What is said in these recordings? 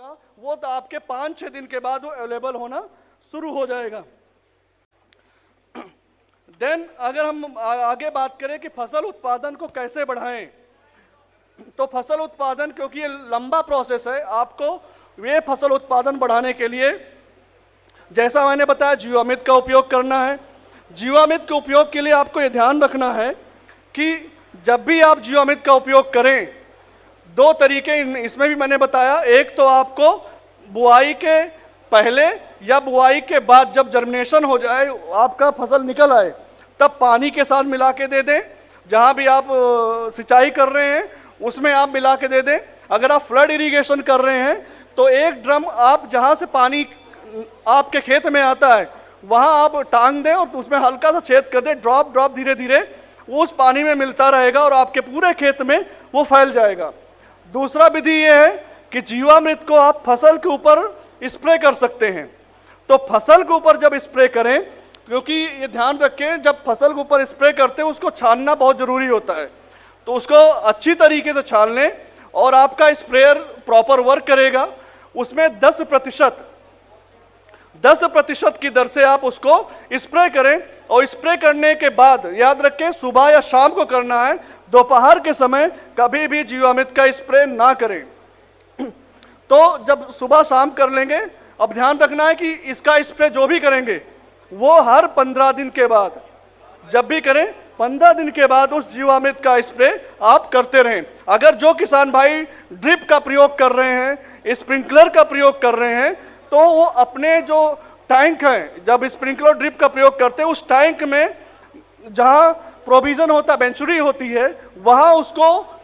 वो तो आपके 5-6 दिन के बाद वो अवेलेबल होना शुरू हो जाएगा। देन अगर हम आगे बात करें कि फसल उत्पादन को कैसे बढ़ाएं, तो फसल उत्पादन, क्योंकि ये लंबा प्रोसेस है, आपको ये फसल उत्पादन बढ़ाने के लिए जैसा मैंने बताया जीवामृत का उपयोग करना है। जीवामृत के उपयोग के लिए आपको ये ध्यान रखना है कि जब भी आप जीवामृत का उपयोग करें, दो तरीके इसमें भी मैंने बताया। एक तो आपको बुआई के पहले या बुआई के बाद जब जर्मिनेशन हो जाए, आपका फसल निकल आए, तब पानी के साथ मिला के दे दें। जहां भी आप सिंचाई कर रहे हैं उसमें आप मिला के दे दें। अगर आप फ्लड इरिगेशन कर रहे हैं तो एक ड्रम आप जहां से पानी आपके खेत में आता है वहां आप टांग दें और उसमें हल्का सा छेद कर दें। ड्रॉप ड्रॉप धीरे धीरे वो उस पानी में मिलता रहेगा और आपके पूरे खेत में वो फैल जाएगा। दूसरा विधि ये है कि जीवामृत को आप फसल के ऊपर स्प्रे कर सकते हैं। तो फसल के ऊपर जब स्प्रे करें, क्योंकि ये ध्यान रखें जब फसल के ऊपर स्प्रे करते हैं उसको छानना बहुत जरूरी होता है, तो उसको अच्छी तरीके से छान लें और आपका स्प्रेयर प्रॉपर वर्क करेगा। उसमें 10% की दर से आप उसको स्प्रे करें और स्प्रे करने के बाद याद रखें सुबह या शाम को करना है, दोपहर के समय कभी भी जीवामृत का स्प्रे ना करें। तो जब सुबह शाम कर लेंगे, अब ध्यान रखना है कि इसका स्प्रे जो भी करेंगे वो हर 15 दिन के बाद, जब भी करें 15 दिन के बाद उस जीवामृत का स्प्रे आप करते रहें। अगर जो किसान भाई ड्रिप का प्रयोग कर रहे हैं, स्प्रिंकलर का प्रयोग कर रहे हैं, तो वो अपने जो टैंक है, जब स्प्रिंकलर ड्रिप का प्रयोग करते हैं उस टैंक में जहां प्रोविजन होता है, बेंचुरी होती है, वहां उसको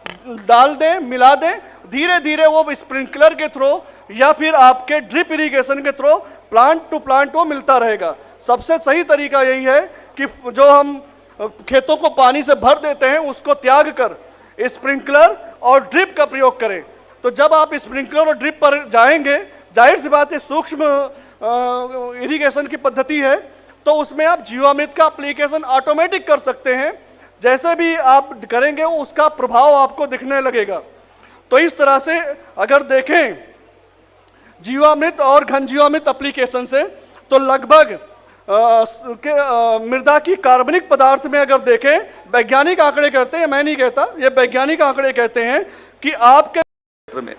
डाल दें, मिला दें। धीरे धीरे वो स्प्रिंकलर के थ्रू या फिर आपके ड्रिप इरिगेशन के थ्रू प्लांट टू प्लांट वो मिलता रहेगा। सबसे सही तरीका यही है कि जो हम खेतों को पानी से भर देते हैं उसको त्याग कर स्प्रिंकलर और ड्रिप का प्रयोग करें। तो जब आप स्प्रिंकलर और ड्रिप पर जाएंगे, जाहिर सी बात है सूक्ष्म इरिगेशन की पद्धति है, तो उसमें आप जीवामृत का एप्लीकेशन ऑटोमेटिक कर सकते हैं। जैसे भी आप करेंगे उसका प्रभाव आपको दिखने लगेगा। तो इस तरह से अगर देखें जीवामृत और घन जीवामृत एप्लीकेशन से, तो लगभग मृदा की कार्बनिक पदार्थ में अगर देखें, वैज्ञानिक आंकड़े कहते हैं, मैं नहीं कहता, ये वैज्ञानिक आंकड़े कहते हैं कि आपके क्षेत्र में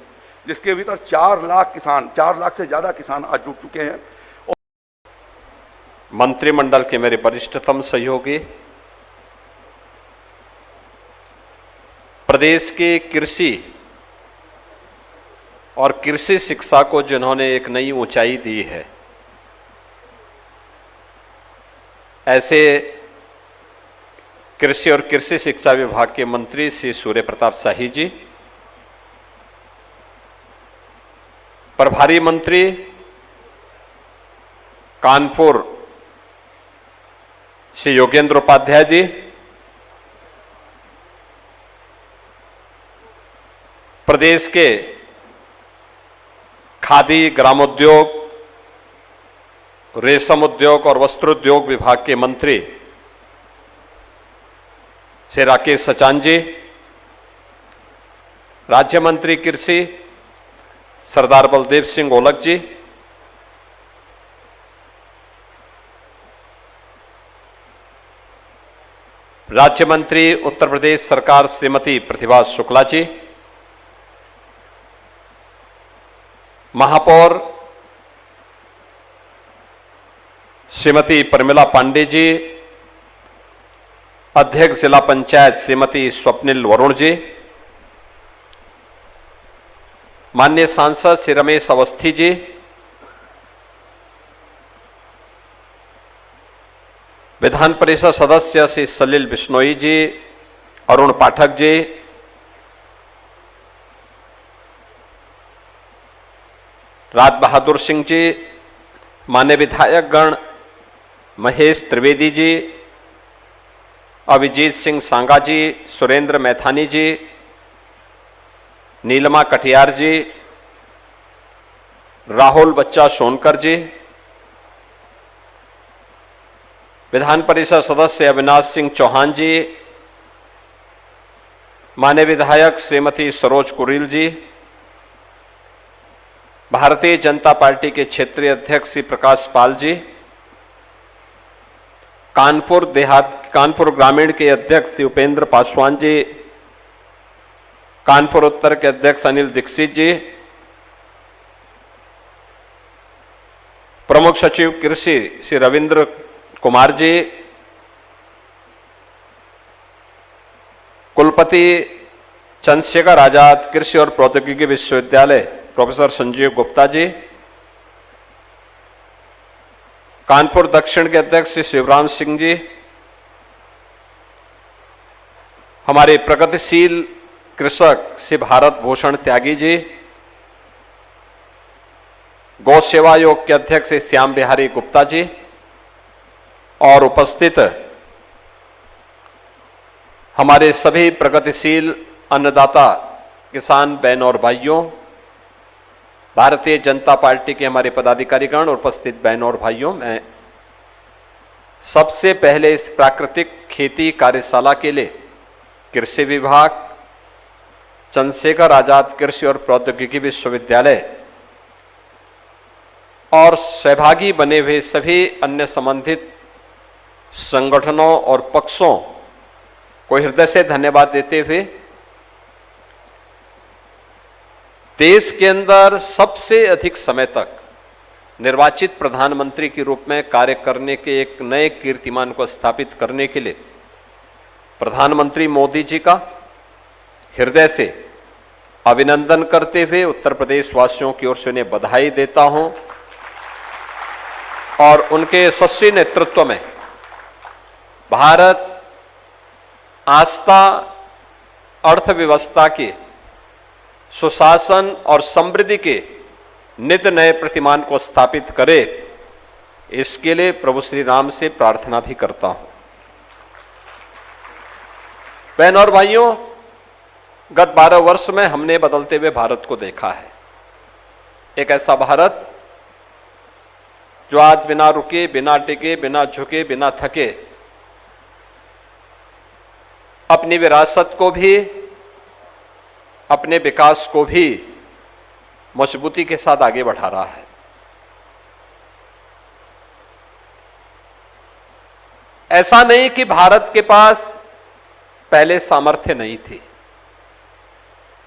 जिसके भीतर 4 लाख किसान, 4 लाख से ज्यादा किसान आज जुट चुके हैं। मंत्रिमंडल के मेरे वरिष्ठतम सहयोगी, प्रदेश के कृषि और कृषि शिक्षा को जिन्होंने एक नई ऊंचाई दी है, ऐसे कृषि और कृषि शिक्षा विभाग के मंत्री श्री सूर्य प्रताप शाही जी, प्रभारी मंत्री कानपुर श्री योगेंद्र उपाध्याय जी, प्रदेश के खादी, ग्रामोद्योग, रेशम उद्योग और वस्त्रोद्योग विभाग के मंत्री श्री राकेश सचान जी, राज्य मंत्री कृषि सरदार बलदेव सिंह ओलख जी, राज्य मंत्री उत्तर प्रदेश सरकार श्रीमती प्रतिभा शुक्ला जी, महापौर श्रीमती प्रमिला पांडे जी, अध्यक्ष जिला पंचायत श्रीमती स्वप्निल वरुण जी, माननीय सांसद श्री रमेश अवस्थी जी, विधान परिषद सदस्य श्री सलिल बिश्नोई जी, अरुण पाठक जी, राज बहादुर सिंह जी, मान्य विधायक गण महेश त्रिवेदी जी, अभिजीत सिंह सांगा जी, सुरेंद्र मैथानी जी, नीलमा कटियार जी, राहुल बच्चा सोनकर जी, विधान परिषद सदस्य अविनाश सिंह चौहान जी, माननीय विधायक श्रीमती सरोज कुरील जी, भारतीय जनता पार्टी के क्षेत्रीय अध्यक्ष श्री प्रकाश पाल जी, कानपुर ग्रामीण के अध्यक्ष श्री उपेंद्र पासवान जी, कानपुर उत्तर के अध्यक्ष अनिल दीक्षित जी, प्रमुख सचिव कृषि श्री रविंद्र कुमार जी, कुलपति चंद्रशेखर आजाद कृषि और प्रौद्योगिकी विश्वविद्यालय प्रोफेसर संजीव गुप्ता जी, कानपुर दक्षिण के अध्यक्ष श्री शिवराम सिंह जी, हमारे प्रगतिशील कृषक श्री भारत भूषण त्यागी जी, गौ सेवा आयोग के अध्यक्ष श्री श्याम बिहारी गुप्ता जी और उपस्थित हमारे सभी प्रगतिशील अन्नदाता किसान बहन और भाइयों, भारतीय जनता पार्टी के हमारे पदाधिकारीगण और उपस्थित बहन और भाइयों, मैं सबसे पहले इस प्राकृतिक खेती कार्यशाला के लिए कृषि विभाग, चंद्रशेखर आजाद कृषि और प्रौद्योगिकी विश्वविद्यालय और सहभागी बने हुए सभी अन्य संबंधित संगठनों और पक्षों को हृदय से धन्यवाद देते हुए देश के अंदर सबसे अधिक समय तक निर्वाचित प्रधानमंत्री के रूप में कार्य करने के एक नए कीर्तिमान को स्थापित करने के लिए प्रधानमंत्री मोदी जी का हृदय से अभिनंदन करते हुए उत्तर प्रदेश वासियों की ओर से उन्हें बधाई देता हूं और उनके यशस्वी नेतृत्व में भारत आस्था, अर्थव्यवस्था के सुशासन और समृद्धि के नित्य नए प्रतिमान को स्थापित करे, इसके लिए प्रभु श्री राम से प्रार्थना भी करता हूं। बहन और भाइयों, गत 12 वर्ष में हमने बदलते हुए भारत को देखा है। एक ऐसा भारत जो आज बिना रुके, बिना टिके, बिना झुके, बिना थके अपनी विरासत को भी, अपने विकास को भी मजबूती के साथ आगे बढ़ा रहा है। ऐसा नहीं कि भारत के पास पहले सामर्थ्य नहीं थी,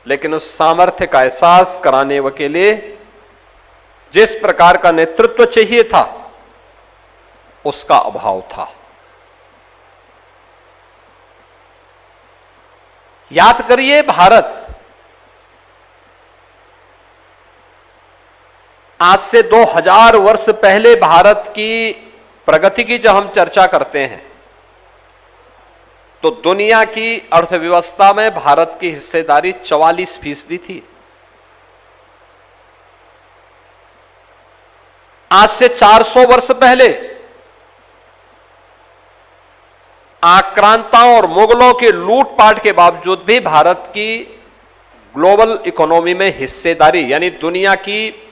लेकिन उस सामर्थ्य का एहसास कराने के लिए जिस प्रकार का नेतृत्व चाहिए था, उसका अभाव था। याद करिए, भारत आज से 2000 वर्ष पहले भारत की प्रगति की जब हम चर्चा करते हैं तो दुनिया की अर्थव्यवस्था में भारत की हिस्सेदारी 44% थी। आज से 400 वर्ष पहले आक्रांताओं और मुगलों के लूटपाट के बावजूद भी भारत की ग्लोबल इकोनॉमी में हिस्सेदारी, यानी दुनिया की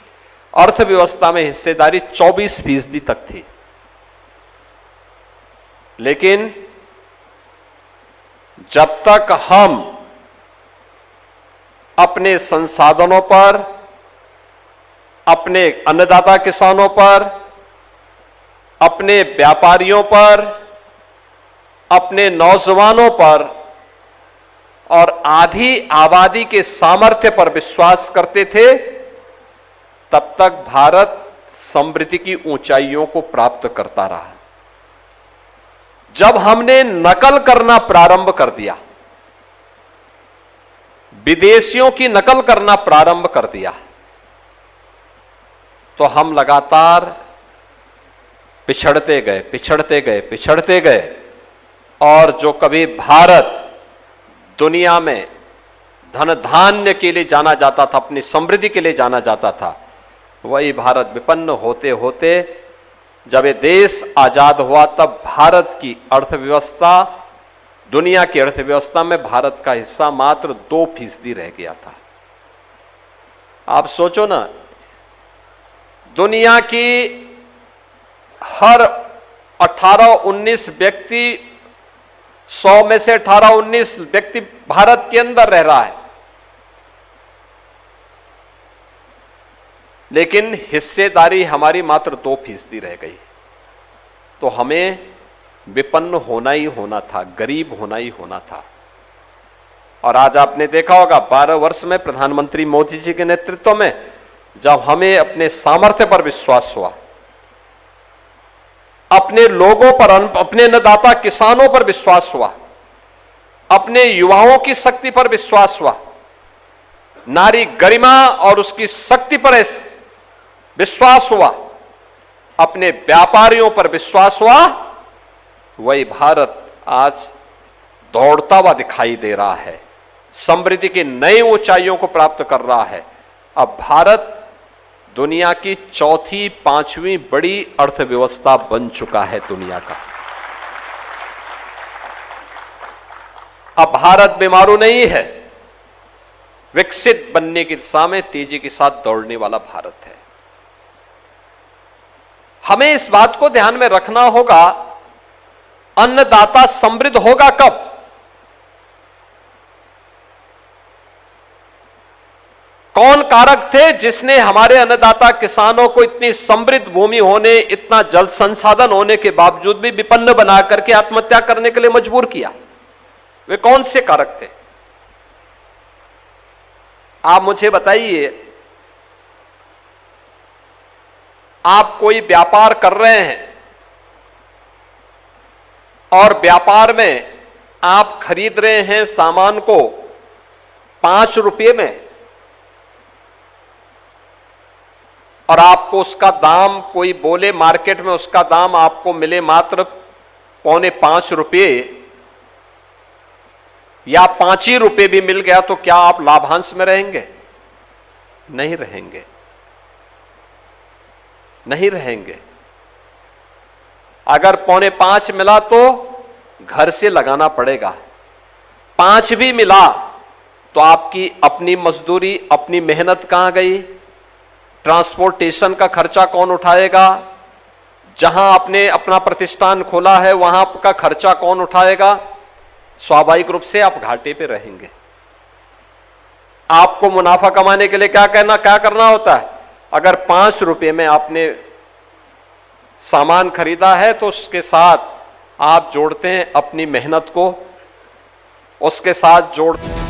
अर्थव्यवस्था में हिस्सेदारी 24% तक थी। लेकिन जब तक हम अपने संसाधनों पर, अपने अन्नदाता किसानों पर, अपने व्यापारियों पर, अपने नौजवानों पर और आधी आबादी के सामर्थ्य पर विश्वास करते थे, तब तक भारत समृद्धि की ऊंचाइयों को प्राप्त करता रहा। जब हमने नकल करना प्रारंभ कर दिया, विदेशियों की नकल करना प्रारंभ कर दिया, तो हम लगातार पिछड़ते गए और जो कभी भारत दुनिया में धन धान्य के लिए जाना जाता था, अपनी समृद्धि के लिए जाना जाता था, वही भारत विपन्न होते होते जब ये देश आजाद हुआ तब भारत की अर्थव्यवस्था, दुनिया की अर्थव्यवस्था में भारत का हिस्सा मात्र 2% रह गया था। आप सोचो ना, दुनिया की हर 18-19 व्यक्ति, 100 में से 18-19 व्यक्ति भारत के अंदर रह रहा है। लेकिन हिस्सेदारी हमारी मात्र 2% रह गई। तो हमें विपन्न होना ही होना था, गरीब होना ही होना था। और आज आपने देखा होगा 12 वर्ष में प्रधानमंत्री मोदी जी के नेतृत्व में जब हमें अपने सामर्थ्य पर विश्वास हुआ, अपने लोगों पर, अपने अन्नदाता किसानों पर विश्वास हुआ, अपने युवाओं की शक्ति पर विश्वास हुआ, नारी गरिमा और उसकी शक्ति पर विश्वास हुआ, अपने व्यापारियों पर विश्वास हुआ, वही भारत आज दौड़ता हुआ दिखाई दे रहा है, समृद्धि की नई ऊंचाइयों को प्राप्त कर रहा है। अब भारत दुनिया की चौथी पांचवी बड़ी अर्थव्यवस्था बन चुका है दुनिया का। अब भारत बीमारू नहीं है, विकसित बनने की दिशा में तेजी के साथ दौड़ने वाला भारत है। हमें इस बात को ध्यान में रखना होगा, अन्नदाता समृद्ध होगा कब? कौन कारक थे जिसने हमारे अन्नदाता किसानों को इतनी समृद्ध भूमि होने, इतना जल संसाधन होने के बावजूद भी विपन्न बना करके आत्महत्या करने के लिए मजबूर किया? वे कौन से कारक थे? आप मुझे बताइए। आप कोई व्यापार कर रहे हैं और व्यापार में आप खरीद रहे हैं सामान को 5 रुपये में, और आपको उसका दाम, कोई बोले मार्केट में उसका दाम आपको मिले मात्र 4.25 रुपये या 5 ही रुपये भी मिल गया, तो क्या आप लाभांश में रहेंगे? नहीं रहेंगे, नहीं रहेंगे। अगर 4.25 मिला तो घर से लगाना पड़ेगा, 5 भी मिला तो आपकी अपनी मजदूरी, अपनी मेहनत कहां गई? ट्रांसपोर्टेशन का खर्चा कौन उठाएगा? जहां आपने अपना प्रतिष्ठान खोला है वहां का खर्चा कौन उठाएगा? स्वाभाविक रूप से आप घाटे पे रहेंगे। आपको मुनाफा कमाने के लिए क्या करना होता है? अगर 5 रुपये में आपने सामान खरीदा है तो उसके साथ आप जोड़ते हैं अपनी मेहनत को, उसके साथ जोड़ते हैं